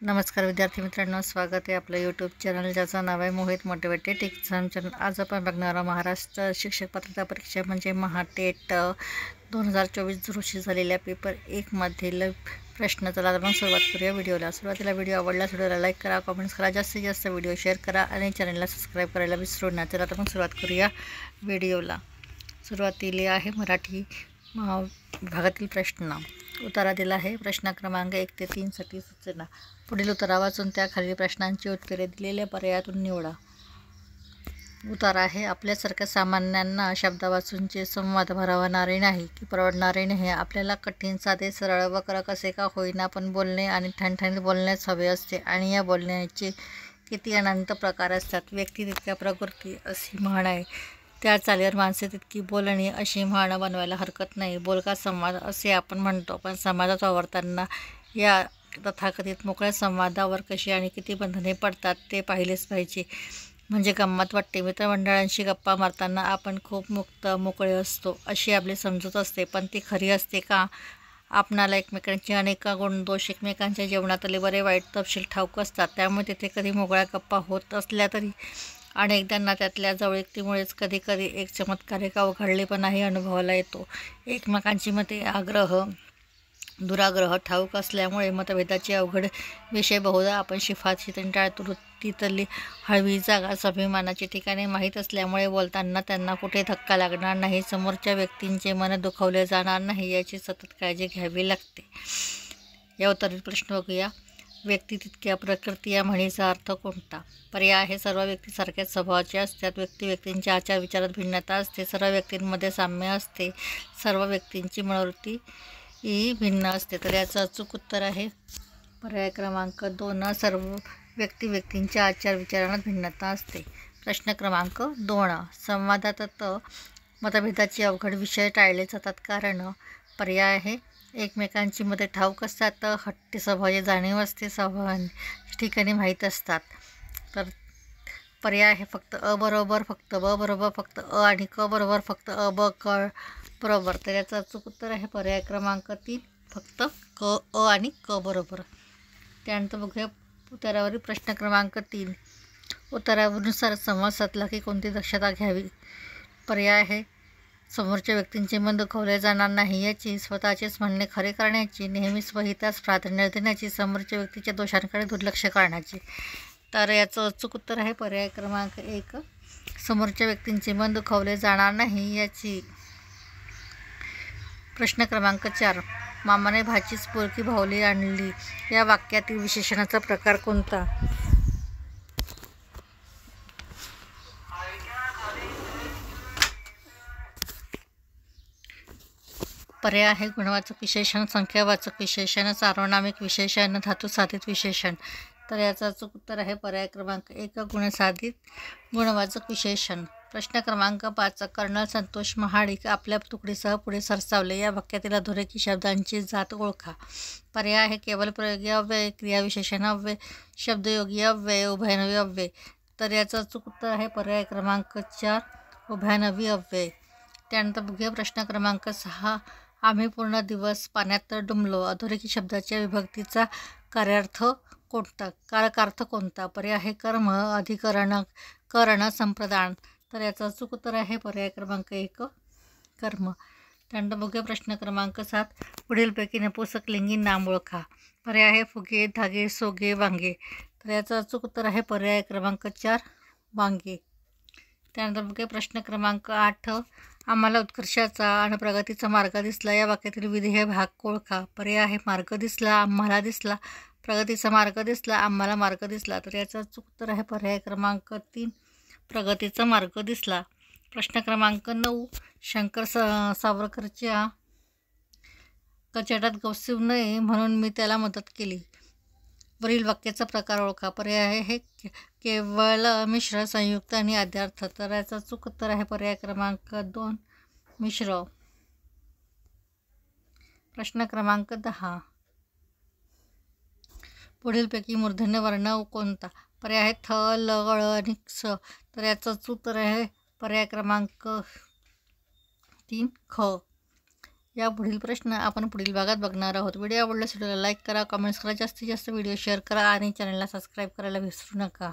नमस्कार विद्यार्थी मित्रांनो, स्वागत आहे आपलं यूट्यूब चॅनल ज्याचं नाव आहे मोहित मोटिवेटेड एक्झाम चॅनल। आज आपण बघणार महाराष्ट्र शिक्षक पात्रता परीक्षा म्हणजे महाटेट 2024 रोजी झालेल्या पेपर 1 मधील प्रश्न। चला तर मग सुरुवात करूया व्हिडिओला। सुरुवातीला व्हिडिओ आवडल्यास व्हिडिओला लाईक करा, कमेंट्स करा, जास्तीत जास्त व्हिडिओ शेअर करा आणि चॅनलला सबस्क्राईब करायला विसरू नका। चला तर मग सुरुवात करूया व्हिडिओला। सुरुवातीला आहे मराठी विभागातील प्रश्न। उत्तरा दिला आहे प्रश्न क्रमांक 1 ते 3 साठी सूचना। पुढील उत्तरा वाचून त्या खालील प्रश्नांची उत्तरे दिलेल्या पर्यायातून निवडा। उत्तर आहे आपल्यासारख्या सामान्यांना शब्द वाचूनचे संवाद भरवणारे नाही की परवडणारे नाही। आपल्याला कठीण, साधे, सरळ, वक्र कसे का होईना पण बोलणे आणि ठणठणीत बोलण्यास हवे असते आणि या बोलण्याचे किती अनंत प्रकार असतात। व्यक्ती तितक्या प्रकृती अशी म्हण आहे, त्या चालीवर माणसे तितकी बोलणी अशी म्हण बनवायला हरकत नाही। बोलका संवाद असे आपण म्हणतो, पण समाजात वावरताना या तथाकथित मोकळ्या संवादावर कशी आणि किती बंधने पडतात ते पाहिलेच पाहिजे, म्हणजे गंमत वाटते। मित्रमंडळांशी गप्पा मारताना आपण खूप मुक्त मोकळे असतो अशी आपली समजूत असते, पण ती खरी असते का? आपणाला एकमेकांचे अनेक गुणदोष, एकमेकांच्या जीवनातले बरे वाईट तपशील ठाऊक असतात, त्यामुळे तिथे कधी मोकळ्या गप्पा होत असल्या तरी अनेकदा त्यातल्या जवळीकतेमुळेच कधी कधी एक चमत्कारिक अवघडलेपणाही अनुभवायला येतो। एकमेकांची मते, आग्रह, दुराग्रह ठाऊक असल्यामुळे मतभेदाचे अवघड विषय बहुधा आपण शिफारशीतून टाळतो। वृत्तीतली हळवी जागा स्वाभिमानाची ठिकाणे माहीत असल्यामुळे बोलताना त्यांना कुठे धक्का लागणार नाही, समोरच्या व्यक्तींचे मन दुखावले जाणार नाही याची सतत काळजी घ्यावी लागते। या उत्तरातील प्रश्न बघूया। व्यक्ती तितक्या प्रकृती या म्हणीचा अर्थ कोणता? पर्याय आहे सर्व व्यक्ती सारख्याच स्वभावाचे असतात। व्यक्तींच्या आचार विचारात भिन्नता असते। सर्व व्यक्तींमध्ये साम्य असते। सर्व व्यक्तींची मनोवृत्ती भिन्न असते। तर याचं अचूक उत्तर आहे पर्याय क्रमांक 2, सर्व व्यक्तींच्या आचार विचारात भिन्नता असते। प्रश्न क्रमांक 2, संवादात मतभेदाचे अवघड विषय टाळले जातात कारण? पर्याय आहे एकमेकांची मते ठाऊक असतात, हट्टी स्वभावाची जाणीव असते, स्वभावाची ठिकाणी माहीत असतात। तर पर्याय आहे फक्त अ बरोबर, फक्त ब बरोबर, फक्त अ आणि क बरोबर, फक्त अ ब क बरोबर। तर याचं अचूक उत्तर आहे पर्याय क्रमांक 3, फक्त क, अ आणि क बरोबर। त्यानंतर बघूया उत्तरावरील प्रश्न क्रमांक 3, उत्तरानुसार संवाद साधला की कोणती दक्षता घ्यावी? पर्याय आहे समोरच्या व्यक्तींचे मन दुखावले जाणार नाही याची, स्वतःचेच म्हणणे खरे करण्याची, नेहमी स्वहितास प्राधान्य देण्याची, समोरच्या व्यक्तीच्या दोषांकडे दुर्लक्ष करण्याची। तर याचं अचूक उत्तर आहे पर्याय क्रमांक 1, समोरच्या व्यक्तींचे मन दुखावले जाणार नाही याची। प्रश्न क्रमांक 4, मामाने भाचीच पोरकी भावली आणली या वाक्यातील विशेषणाचा प्रकार कोणता? पर्याय आहे गुणवाचक विशेषण, संख्यावाचक विशेषण, सार्वनामिक विशेषण, धातुसाधित विशेषण। तर याचं अचूक उत्तर आहे पर्याय क्रमांक 1, गुणसाधित गुणवाचक विशेषण। प्रश्न क्रमांक 5, कर्नल संतोष महाडिक आपल्या तुकडीसह पुढे सरसावले या वाक्यातील अधोरेखित शब्दांची जात ओळखा। पर्याय आहे केवळ प्रयोगी अव्यय, क्रियाविशेषण अव्यय, शब्दयोगी अव्यय, उभयनवी अव्यय। तर याचं अचूक उत्तर आहे पर्याय क्रमांक 4, उभयनवी अव्यय। त्यानंतर बघूया प्रश्न क्रमांक 6, आम्ही पूर्ण दिवस पाण्यात डुंबलो। अधोरेखित शब्दाच्या विभक्तीचा कार्यार्थ कोणता? कारकार्थ कोणता? पर्याय आहे कर्म, अधिकरण, करण, संप्रदान। तर याचं अचूक उत्तर आहे पर्याय क्रमांक 1, कर्म। त्यानंतर बघूया प्रश्न क्रमांक 7, पुढीलपैकी नपुंसकलिंगी नाम ओळखा। पर्याय आहे फुगे, धागे, सोगे, वांगे। तर याचं अचूक उत्तर आहे पर्याय क्रमांक 4, वांगे। त्यानंतर बघूया प्रश्न क्रमांक 8, आम्हाला उत्कर्षाचा आणि प्रगतीचा मार्ग दिसला या वाक्यातील विधेय भाग ओळखा। पर्याय आहे मार्ग दिसला, आम्हाला दिसला, प्रगतीचा मार्ग दिसला, आम्हाला मार्ग दिसला। तर याचं अचूक उत्तर आहे पर्याय क्रमांक 3, प्रगतीचा मार्ग दिसला। प्रश्न क्रमांक 9, शंकर सावरकरच्या कचाट्यात गवसू नये म्हणून मी त्याला मदत केली। वरील वाक्याचा प्रकार ओळखा। पर्याय आहे केवळ, मिश्र, संयुक्त आणि आद्यार्थ। तर याचं अचूक उत्तर आहे पर्याय क्रमांक 2, मिश्र। प्रश्न क्रमांक 10, पुढीलपैकी मूर्धन्य वर्ण कोणता? पर्याय आहे थ, ल, ळ आणि स। तर याचं उत्तर आहे पर्याय क्रमांक 3, ख। या पुढील प्रश्न आपण पुढील भागात बघणार आहोत. व्हिडिओ आवडल्यास व्हिडिओला लाईक करा, कमेंट्स करा, जास्तीत जास्त व्हिडिओ शेअर करा आणि चॅनलला सबस्क्राईब करायला विसरू नका.